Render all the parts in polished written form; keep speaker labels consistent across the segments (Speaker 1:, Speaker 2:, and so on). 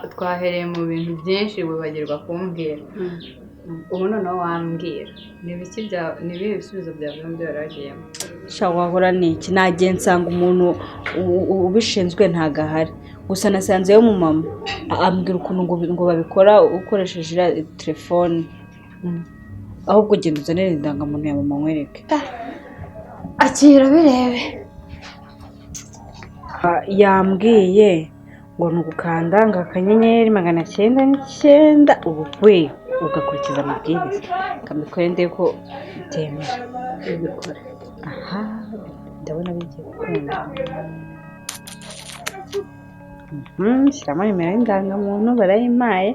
Speaker 1: twahereye mu bintu byinshi wibagirwa kumbwira. Ubu noneho wambwira ni ibihe bisubizo byawe n'ibyo wari wagiyemo?
Speaker 2: wahora n'iki nagiye nsanga umuntu ubishinzwe ntago ahari, gusa nasanzeyo umumama ambwira ukuntu ngo babikora ukoresheje telefone. Ahubwo genda uzanire indangamuntu ya mama nkwereke.
Speaker 1: Akira birebe.
Speaker 2: Yambwiye ngo ni ugukanda ngo akanyenyeri 909 ubukwe ugakurikiza amabwiriza kamikore ndeye ko byemera
Speaker 1: Ubikora.
Speaker 2: aha ndabona bigiye gukunda. Shyiramo nimero y'indangamuntu barayimpaye.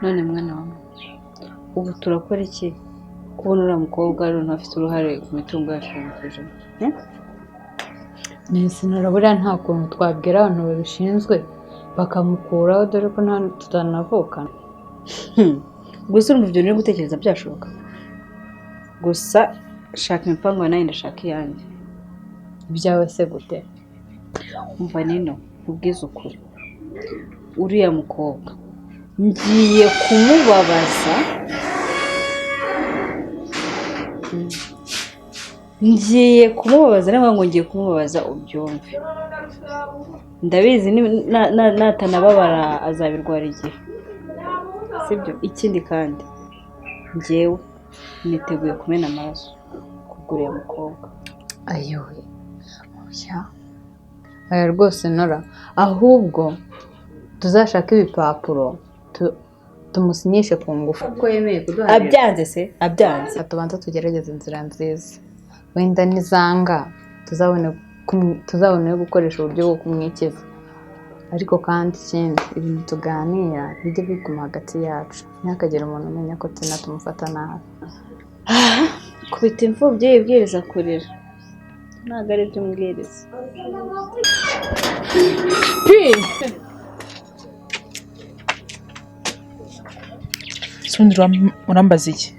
Speaker 2: None mwana wawe ubu turakora iki kubona uriya mukobwa ari afite uruhare ku mitungo yacu y'umukujana?
Speaker 1: Nese narabura nta kuntu twabwira abantu babishinzwe bakamukuraho dore ko nta tutanavukana.
Speaker 2: Gusa urumva ibyo uri gutekereza byashoboka, gusa shaka imipango nayo ndashaka iyanjye.
Speaker 1: Ibyawe se gute?
Speaker 2: Umva nino ubwiza ukuri, uriya mukobwa ngiye kumubabaza, niba ngo ngiye kumubabaza ubyumve. Ndabizi natanababara azabirwara igihe, sibyo? Ikindi kandi njyewe niteguye kumena amaraso kuguriya mukobwa.
Speaker 1: Ayowe aya rwose Nora, ahubwo tuzashaka ibipapuro tumusinyishe ku ngufu
Speaker 2: uko yemeye kuduharira. Abyanze se? Abyanze.
Speaker 1: Tubanza tugerageza inzira nziza, wenda nizanga tuzabone gukoresha uburyo bwo kumwikiza. Ariko kandi ikindi, ibintu tuganira bijye biguma hagati yacu, ntihakagire umuntu umenya ko tumufata nabi.
Speaker 2: Kubita imfubyi yibwiriza kurira, ntabwo ari byo umbwiriza.
Speaker 3: Sundi urambaza iki?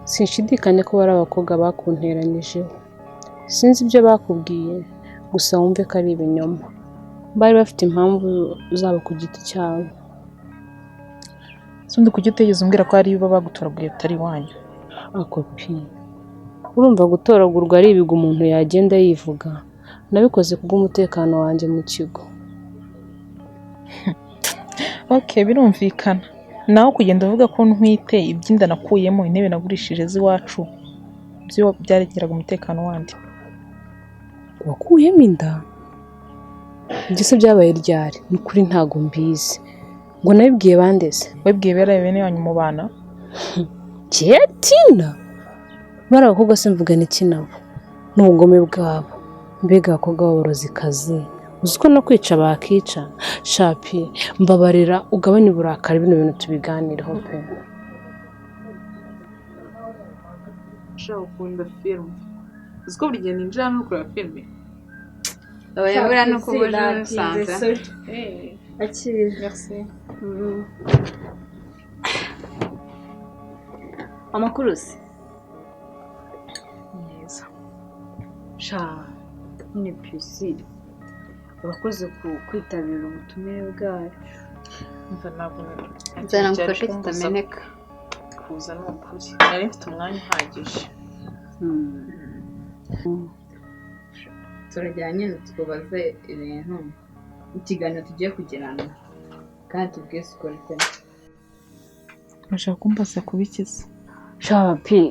Speaker 4: Sinshidikanya ko bari abakobwa bakunteranyijeho. Sinzi ibyo bakubwiye, gusa wumve ko ari ibinyoma. Bari bafite impamvu zabo ku giti cyabo.
Speaker 3: Sundi kuki utegeze umbwira ko ari bo bagutoraguye atari iwanyu?
Speaker 4: Ako urumva gutoragurwa ari ibigo umuntu yagenda yivuga. Nabikoze kubw'umutekano wanjye mu kigo.
Speaker 3: Okay, birumvikana. Naho kugenda uvuga ko ntwite ibyinda nakuyemo intebe nagurishije z'iwacu byo byaregeraga umutekano wandi.
Speaker 4: Wakuyemo inda? Igise byabaye ryari? Ni kuri ntago mbizi. Ngo nabibwiye bandese?
Speaker 3: Wabwiye beraye bene wanyu mu bana?
Speaker 4: Tina bari abakobwa se mvuga n'iki nabo? N'ubugome bwabo. Mbega abakobwa b'abarozikazi, uzi ko no kwica bakica. Shapi mbabarira ugabanye uburakari, bino bintu tubiganireho pe.
Speaker 3: Shaka ukunda film. Uzi ko buri gihe ninjira no kureba filime?
Speaker 1: Abayabura no kubona usanze.
Speaker 2: Akiri.
Speaker 3: Merci.
Speaker 2: Amakuru se?
Speaker 3: Neza.
Speaker 2: Ni Pusi. Urakoze kwitabira ubutumire bwacu.
Speaker 3: Mva ntabwo
Speaker 1: nzana ngufashe kitameneka.
Speaker 3: Kuza ni ukuri. Nari mfite umwanya uhagije.
Speaker 1: Turajyanye tukubaze ibintu ikiganiro tugiye kugirana kandi tubwise uko ritema.
Speaker 3: Urashaka kumbaza kubikiza?
Speaker 2: Shapi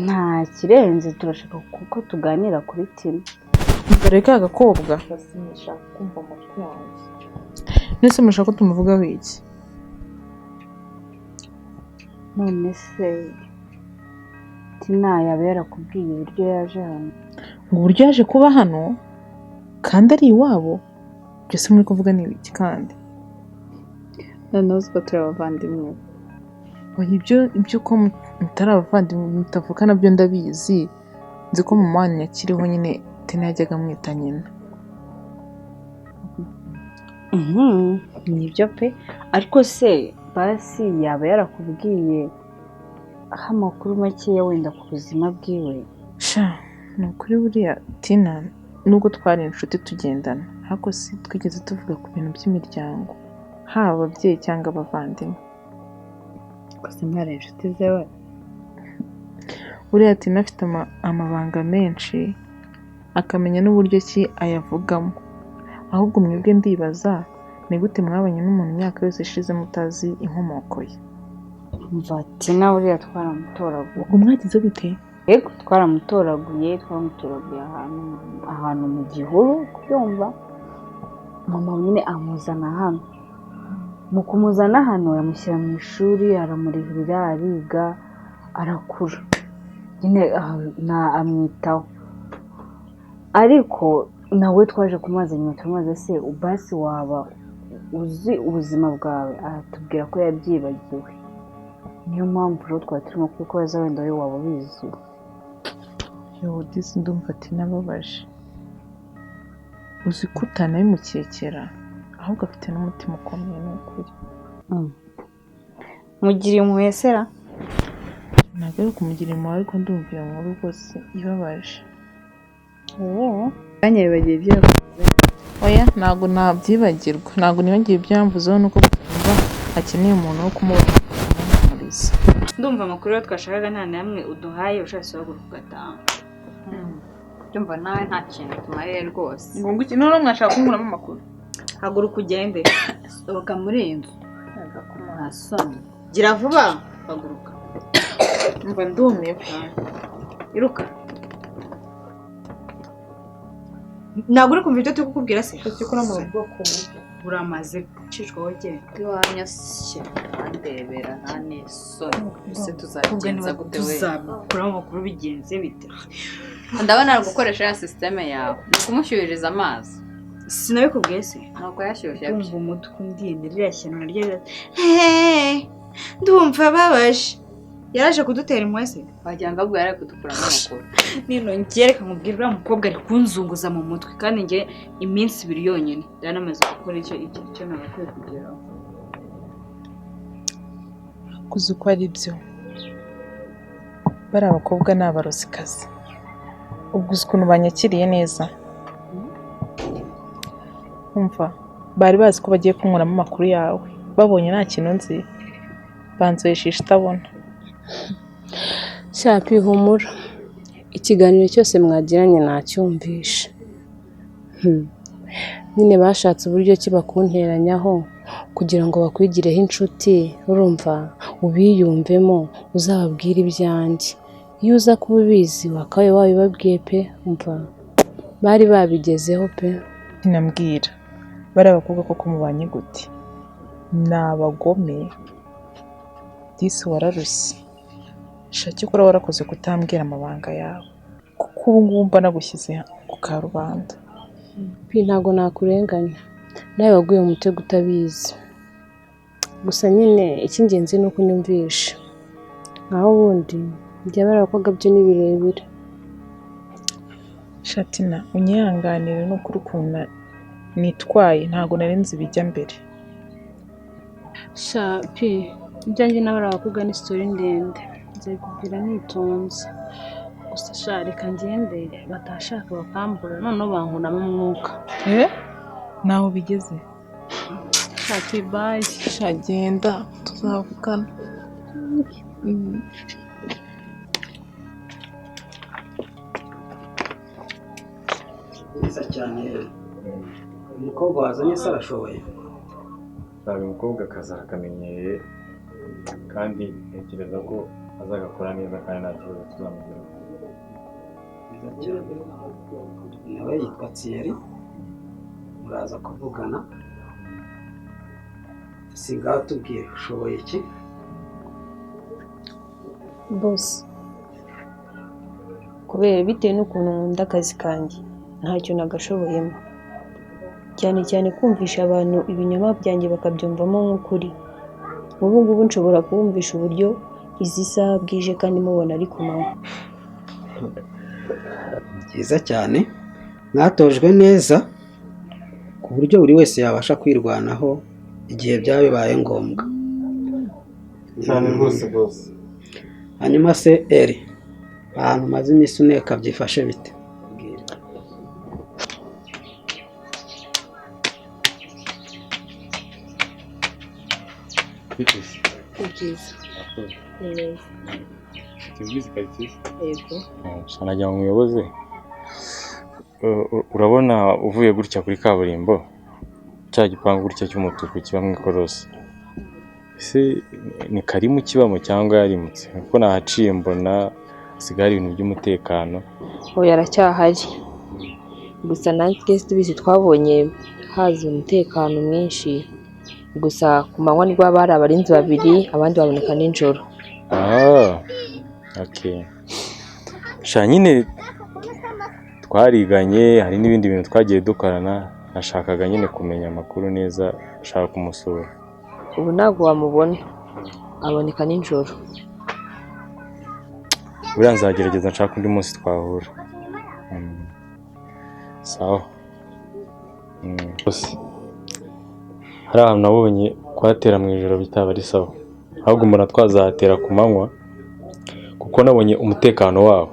Speaker 2: nta kirenze, turashaka kuko tuganira kuri Tina.
Speaker 3: Reka agakobwa sinshaka kumva amatwi yanjye. Nese mushaka ko tumuvugaho iki?
Speaker 2: None se Tina yabera kubwiye uburyo yaje hano?
Speaker 3: Ngo uburyo yaje kuba hano kandi ari iwabo? Byose muri kuvuga ni iki kandi?
Speaker 1: Noneho uziko turi abavandimwe.
Speaker 3: oya ibyo ko mutari abavandimwe mutavuka nabyo ndabizi, nzi ko mama wanyu akiriho nyine Tina yajyaga amwita nyina.
Speaker 2: nibyo pe, ariko se basi yaba yarakubwiye aho amakuru makeya wenda ku buzima bwiwe?
Speaker 3: Sha ni ukuri buriya Tina nubwo twari inshuti tugendana ariko si twigeze tuvuga ku bintu by'imiryango, haba ababyeyi cyangwa abavandimwe.
Speaker 1: gusa mwari inshuti zewe.
Speaker 3: Buriya Tina afite amabanga menshi akamenya n'uburyo ki ayavugamo, ahubwo mwebwe ndibaza ni gute mwabanye n'umuntu imyaka yose ishize mutazi inkomoko ye?
Speaker 2: Umva Tina uriya twaramutoraguye.
Speaker 3: Ubwo mwagize gute?
Speaker 2: Yego twaramutoraguye ahantu mu gihuru kubyumva, mama nyine amuzana hano, mu kumuzana hano yamushyira mu ishuri aramurihirira ariga arakura nyine amwitaho, ariko nawe twaje kumubaza nyuma turamubaza se basi waba uzi ubuzima bwawe, aratubwira ko yabyibagiwe, niyo mpamvu rero twari turimo kukubaza wenda wowe waba ubizi.
Speaker 3: Disi ndumva Tina ababaje, uzi ko utanabimukekera ahubwo afite n'umutima ukomeye ni ukuri.
Speaker 2: Mugiriye umuhesera?
Speaker 3: Ntabwo ari ukumugira impuhwe ariko ndumva iyo nkuru rwose ibabaje.
Speaker 1: Kanya bibagiye ibyo yakoze.
Speaker 3: Oya ntabwo nabyibagirwa, ntabwo nibagiwe ibyo yamvuzeho nuko kumva akeneye umuntu wo kumuhumuriza.
Speaker 2: Ndumva amakuru yo twashakaga nta namwe uduhaye, ushatse waguruka ugataha.
Speaker 1: Ndumva nawe nta kintu tumariye rwose.
Speaker 3: Ngo iki none mwashaka kunkuramo amakuru?
Speaker 2: Haguruka ugende.
Speaker 1: Sohoka muri iyi nzu. Nta soni.
Speaker 2: Gira vuba. Haguruka.
Speaker 3: Mva ndumiwe.
Speaker 2: Iruka. Ntabwo uri kumva ibyo turi kukubwira se?
Speaker 3: Cyokora mu bwoko
Speaker 2: buramaze gucishwa wogenda.
Speaker 1: Iwanyashye andebera nta n'isoni. Ese tuzabigenza gute we?
Speaker 2: Tuzakuraho amakuru bigenze bite?
Speaker 1: Ndabona ari gukoresha ya systeme yawe. Ni kumushyuhiriza amazi.
Speaker 2: Sinabikubwiye se?
Speaker 1: Ntabwo yashyushye.
Speaker 2: Ndumva umutwe undinde ririya shyano naryo. Ndumva ababaje. Yaraje kudutera impuhwe se?
Speaker 1: Wagira ngo abwo yari kudukuramo amakuru.
Speaker 2: Nino ngereka nkubwira uriya mukobwa ari kunzunguza mu mutwe kandi njye iminsi 2 yonyine yanamaze gukora icyo nagakwiye kugeraho.
Speaker 3: kuzi ko ari byo. Bari abakobwa ni abarozikazi. Ubwo uzi ukuntu banyakiriye neza. Umva bari bazi ko bagiye kunkuramo amakuru yawe, babonye nta kintu nzi banzoyeshisha itabona.
Speaker 4: Shapi humura, ikiganiro cyose mwagiranye nacyumvishe. Nyine bashatse uburyo ki bakunteranyaho kugira ngo bakwigireho inshuti, urumva ubiyumvemo uzababwira ibyanjye. Iyo uza kuba ubizi wakabaye wabibabwiye pe, umva bari babigezeho pe.
Speaker 3: Nambwira bari abakobwa koko mubanye gute? Ni abagome. Disi wararushye. Shaki kora warakoze kutambwira amabanga yawe, kuko ubu ngubu mba nagushyize ku karubanda.
Speaker 4: Pi ntago nakurenganya, nawe waguye mu mutego utabizi. Gusa nyine icy'ingenzi ni uko unyumvisha, naho ubundi byaba ari abakobwa byo ni birebire.
Speaker 3: Shatina unyihanganire no kuri ukuntu nitwaye, ntago narenze bijya mbere.
Speaker 4: Shapi ibyanjye n'abari abakobwa ni story ndende, nzabikubwira nitonze. Gusa sha reka ngende, batashaka bakambura noneho bankunamo umwuka.
Speaker 3: Naho bigeze?
Speaker 4: Shapi bye.
Speaker 3: Shagenda tuzavugana.
Speaker 5: Nziza cyane. Umukobwa wazanye se arashoboye?
Speaker 6: Ntabwo umukobwa akazi arakamenyereye kandi ntekereza ko azagakora neza kandi nta kibazo tuzamugeraho.
Speaker 5: Nziza cyane. Nawe yitwa Thierry, muraza kuvugana. Singaho tubwire ushoboye iki?
Speaker 7: Boss, kubera bitewe n'ukuntu nkunda akazi kanjye ntacyo nagashoboyemo, cyane cyane kumvisha abantu ibinyoma byanjye bakabyumvamo nk'ukuri. ubu ngubu nshobora kubumvisha uburyo izi saha bwije kandi mubona ari ku manywa.
Speaker 5: Byiza cyane, mwatojwe neza ku buryo buri wese yabasha kwirwanaho igihe byaba bibaye ngombwa.
Speaker 6: cyane rwose rwose.
Speaker 5: Hanyuma se Eri, ahantu umaze iminsi uneka byifashe bite?
Speaker 6: Biteze.
Speaker 7: Ni byiza. Ni neza.
Speaker 6: Tubizi karitsiye.
Speaker 7: Yego.
Speaker 6: Nagira ngo umuyoboze. Urabona uvuye gutya kuri kaburimbo cya gipangu gutya cy'umutuku kiba mu ikorosi. Ese ni Karimu kibamo cyangwa yarimutse? Kuko nahaciye mbona hasigaye ibintu by'umutekano.
Speaker 7: Oya aracyahari. Gusa natwe tubizi twabonye haza umutekano mwinshi. Gusa ku manywa nibwo haba hari abarinzi babiri, abandi baboneka nijoro.
Speaker 6: Okay. Sha nyine twariganye, hari n'ibindi bintu twagiye dukorana, nashakaga nyine kumenya amakuru neza, nshaka kumusura.
Speaker 7: Ubu ntabwo wamubona, aboneka nijoro.
Speaker 6: Buriya nzagerageza nshaka undi munsi twahura. Sawa. Hari ahantu nabonye kuhatera mu ijoro bitaba ari sawa, ahubwo umuntu twazahatera ku manywa kuko nabonye umutekano waho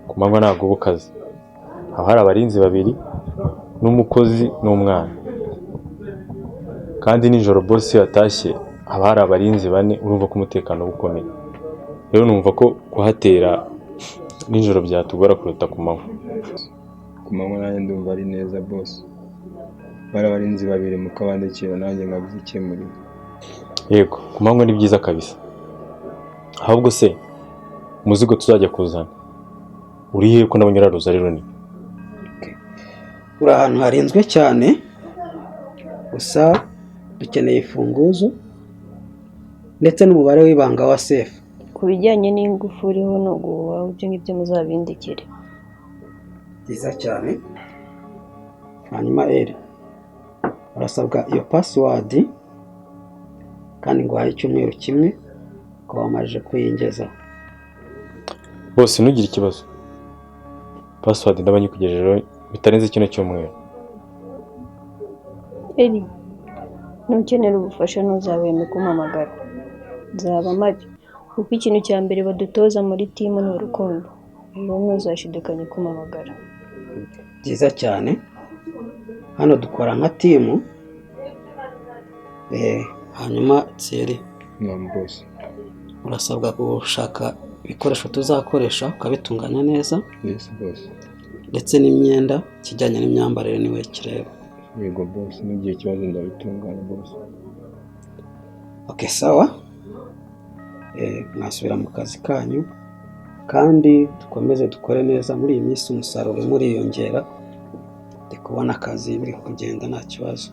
Speaker 6: ku manywa ntabwo uba ukaze. Haba hari abarinzi babiri n'umukozi n'umwana, kandi nijoro boss yatashye haba hari abarinzi bane, urumva ko umutekano uba ukomeye. Rero numva ko kuhatera nijoro byatugora kuruta ku manywa.
Speaker 8: Ku manywa nanjye ndumva ari neza boss, bari abarinzi babiri mu kabandikira nanjye nkabyikemurira.
Speaker 6: Yego, ku manywa ni byiza kabisa. Ahubwo se umuzigo tuzajya kuzana uri he ko nabonye raruza rero ni?
Speaker 5: Uri ahantu harinzwe cyane, gusa dukeneye ifunguzo ndetse n'umubare w'ibanga wa safe.
Speaker 7: Ku bijyanye n'ingufu uriho no guha ibyo ngibyo muzabindikire.
Speaker 5: Byiza cyane. Hanyuma Eri, urasabwa iyo password kandi ngo haye icyumweru kimwe ko wamaje kuyingezaho.
Speaker 6: Bose ntugire ikibazo, password ndabanyikugejejeho bitarenze kino cyumweru.
Speaker 7: Eri, nukenera ubufasha ntuzabeme kumpamagara, nzaba mpari. Kuko ikintu cya mbere badutoza muri timu ni urukundo, rero ntuzashidikanye kumpamagara.
Speaker 5: Byiza cyane, hano dukora nka timu. Hanyuma Thierry,
Speaker 8: boss,
Speaker 5: urasabwa gushaka ibikoresho tuzakoresha ukabitunganya neza.
Speaker 8: Yes boss.
Speaker 5: Ndetse n'imyenda kijyanye n'imyambarire niwe kireba.
Speaker 8: Yego boss, n'igihe kibazo ndabitunganya boss.
Speaker 5: Okay, sawa. Mwasubira mu kazi kanyu kandi dukomeze dukore neza. Muri iyi minsi umusaruro muriyongera, ndi kubona akazi biri kugenda nta kibazo.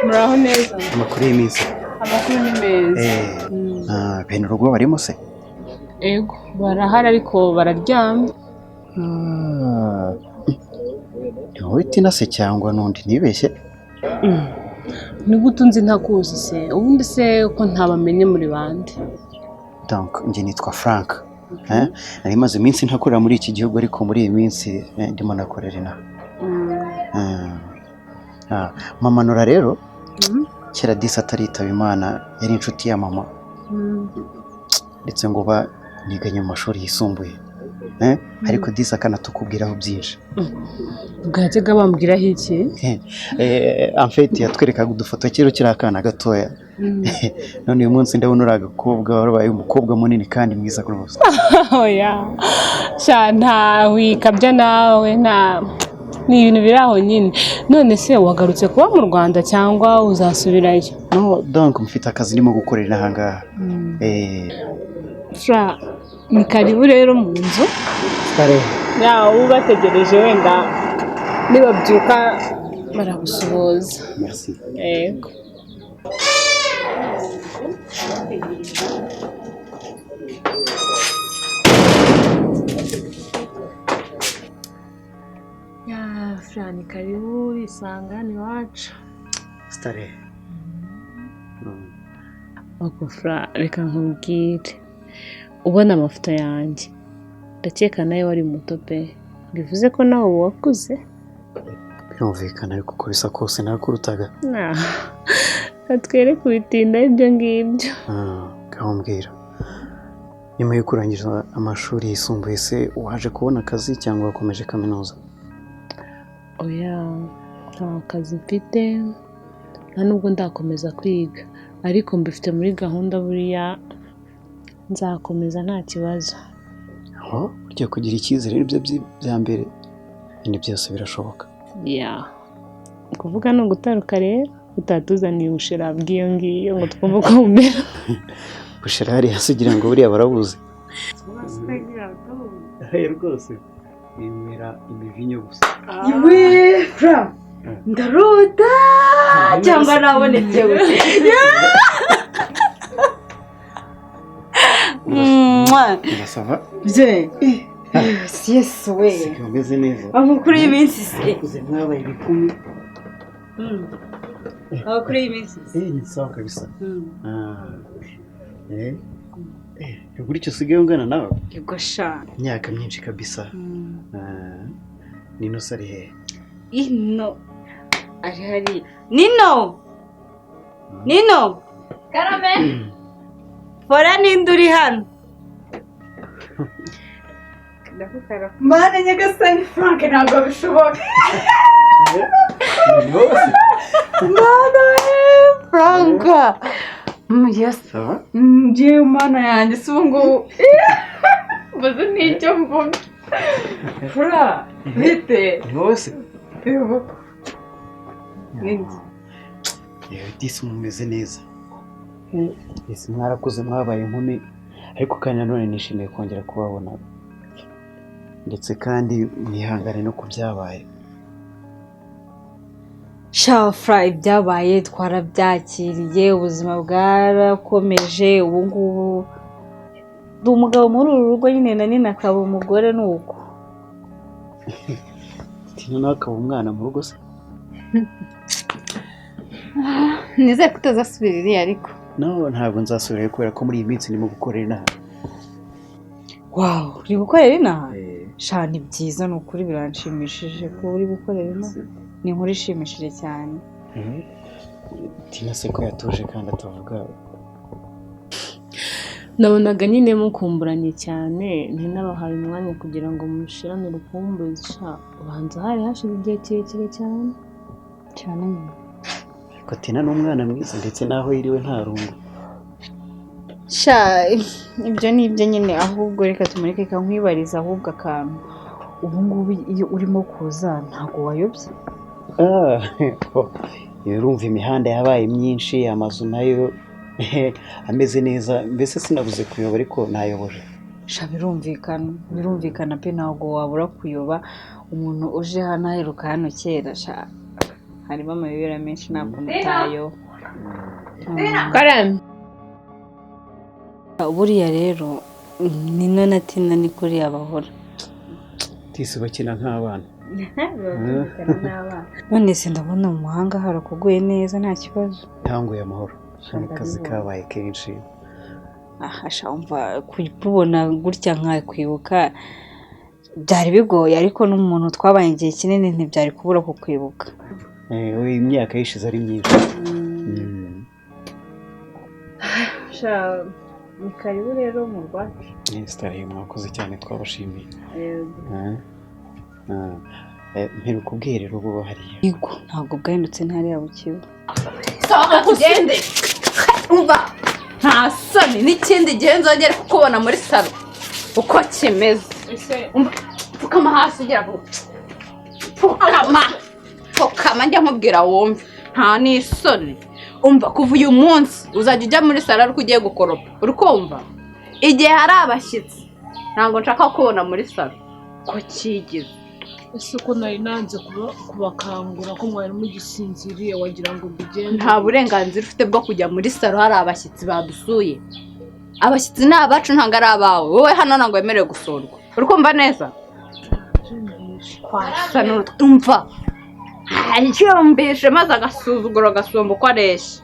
Speaker 4: Muraho neza.
Speaker 5: Amakuru y'iminsi.
Speaker 4: Amakuru ni meza.
Speaker 5: Bene urugo barimo se?
Speaker 4: Ego, barahari ariko bararyamye.
Speaker 5: Ni wowe Tina se cyangwa n'undi nibeshye?
Speaker 4: Ni gute unzi ntakuzi se? Ubundi se uko ntabamenye muri bande?
Speaker 9: Donc njye nitwa Frank. Nari maze iminsi ntakorera muri iki gihugu, ariko muri iyi minsi ndimo nakorera inaha. Mama Nora rero kera disi ataritaba Imana, yari inshuti ya mama, ndetse ngo baniganye mu mashuri yisumbuye, ariko disi akanatukubwiraho byinshi.
Speaker 4: Bwajyaga bambwiraho iki?
Speaker 9: Amfeti yatwerekaga udufoto kera kiri akana gatoya, none uyu munsi ndabona uri agakobwa warabaye umukobwa munini kandi mwiza rwose.
Speaker 4: Oya sha nta wikabya nawe, nta ni ibintu biri aho nyine. None se wagarutse kuba mu Rwanda cyangwa uzasubirayo?
Speaker 9: No, donc mfite akazi ndimo gukorera aha ngaha.
Speaker 4: Fra, ni karibu rero mu nzu.
Speaker 5: Kare.
Speaker 4: Ubategereje wenda nibabyuka baragusuhuza.
Speaker 5: Merci.
Speaker 4: Yego. Furani karibu urisanga hano iwacu.
Speaker 9: Stare.
Speaker 4: Ako Fura reka nkubwire. Ubona amafoto yanjye. Ndakeka nawe wari muto pe. Bivuze ko nawe wakuze?
Speaker 9: Birumvikana ariko uko bisa kose nakurutaga.
Speaker 4: Atwere kubitinda ibyo ngibyo.
Speaker 9: Kambwira. Nyuma yo kurangiza amashuri yisumbuye se waje kubona akazi cyangwa wakomeje kaminuza?
Speaker 4: Oya, nta kazi mfite. Nta nubwo ndakomeza kwiga. Ariko mbifite muri gahunda buriya nzakomeza nta kibazo.
Speaker 9: Ugiye kugira icyizere n'ibyo bya mbere. Ibindi byose birashoboka.
Speaker 4: Kuvuga no gutaruka rero utatuzaniye ubushera bw'iyo ngiyo ngo twumve ko bumera.
Speaker 9: Bushera hari hasigira ngo buriya barabuze. Rwose bimera imivinyo gusa.
Speaker 2: Iwe Fura ndarota cyangwa nabonetse we.
Speaker 9: Ndasaba.
Speaker 2: Yes we.
Speaker 9: Umeze neza.
Speaker 2: Amakuru y'iminsi se.
Speaker 9: Kuze mwabaye ibikumi.
Speaker 2: Amakuru y'iminsi se.
Speaker 9: Ni sawa kabisa. Ugura icyo usigaye ungana nawe?
Speaker 2: Yego sha.
Speaker 9: Imyaka myinshi kabisa. Nino sari he?
Speaker 2: Ino. Ari. Nino. Karame. Fora ninde uri hano? Mana nyagasani Frank ntabwo bishoboka. Mana Frank. Yes. Ngiye mana yanjye si ngo. Baze n'icyo mvuga. Fura, bite?
Speaker 9: Yose.
Speaker 2: Yego.
Speaker 9: Disi mumeze neza. Disi mwarakuze mwabaye inkumi ariko kandi nanone nishimiye kongera kubabona. Ndetse kandi mwihangane no kubyabaye.
Speaker 2: Fura ibyabaye twarabyakiriye ubuzima bwarakomeje ubu ngubu ndi umugabo muri uru rugo nyine na nina akaba umugore nuko.
Speaker 9: Tina nawe akaba umwana mu rugo se?
Speaker 1: Nizeye ko utazasubira iriya ariko.
Speaker 9: No, ntabwo nzasubirayo kubera ko muri iyi minsi ndimo gukorera inaha.
Speaker 2: Wow, uri gukorera inaha? Sha ni byiza ni ukuri biranshimishije ko uri gukorera inaha. Ni inkuru ishimishije cyane.
Speaker 9: Tina se ko yatuje kandi atavuga.
Speaker 4: Nabonaga nyine mukumburanye cyane ntinabahaye umwanya kugira ngo mushirane urukumbuzi. Ubanza hari hashize igihe kirekire cyane.
Speaker 1: Cyane.
Speaker 9: Ko Tina ni umwana mwiza ndetse naho yiriwe nta rungu.
Speaker 2: Ibyo ni ibyo nyine ahubwo reka tumureke kankwibariza ahubwo akantu. Ubu ngubu iyo urimo kuza ntago wayobye?
Speaker 9: Urumva imihanda yabaye myinshi, amazu nayo ameze neza, mbese sinabuze kuyoba ariko nayoboje.
Speaker 2: Birumvikana pe ntabwo wabura kuyoba umuntu uje hano aheruka hano kera. Harimo amayobera menshi ntabwo mutayo.
Speaker 4: Karame.
Speaker 2: Buriya rero Nino na Tina ni kuri abahora.
Speaker 9: Tisi bakina nk'abana.
Speaker 2: None se ndabona mu muhanga harakuguye neza nta kibazo.
Speaker 9: Ntanguye amahoro. Akazi kabaye kenshi.
Speaker 2: Umva kubona gutya nka kwibuka byari bigoye ariko n'umuntu twabaye igihe kinini ntibyari kubura kukwibuka.
Speaker 9: Imyaka yishize ari myinshi.
Speaker 2: Ni karibu rero mu rwacu.
Speaker 9: Stare mwakoze cyane twabashimiye. Mperuka ubwiherero buba hariya.
Speaker 2: Yego ntabwo bwahindutse ntariya bukiwe.
Speaker 1: Sohoka tugende. Umva nta soni n'ikindi gihe nzongera kukubona muri salo uko kimeze. Pfukama hasi ugira ngo pfukama njya nkubwira wumve nta n'isoni. Umva kuva uyu munsi uzajya ujya muri salo ariko ugiye gukoropa uri kumva? Igihe hari abashyitsi ntabwo nshaka kubona muri salo ko kigize.
Speaker 4: Ese ko nari nanze kubakangura ko mwari mugisinziriye wagira ngo bigende.
Speaker 1: Nta burenganzira ufite bwo kujya muri salo hari abashyitsi badusuye. Abashyitsi ni abacu ntabwo ari abawe. Wowe hano ntabwo wemerewe gusurwa uri kumva neza? Umva aryombeshe maze agasuzuguro gasumba uko areshya.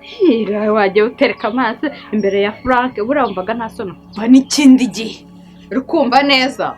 Speaker 1: Hira wajya utereka amazi imbere ya Frank buriya wumvaga nta sono. Ba n'ikindi gihe uri kumva neza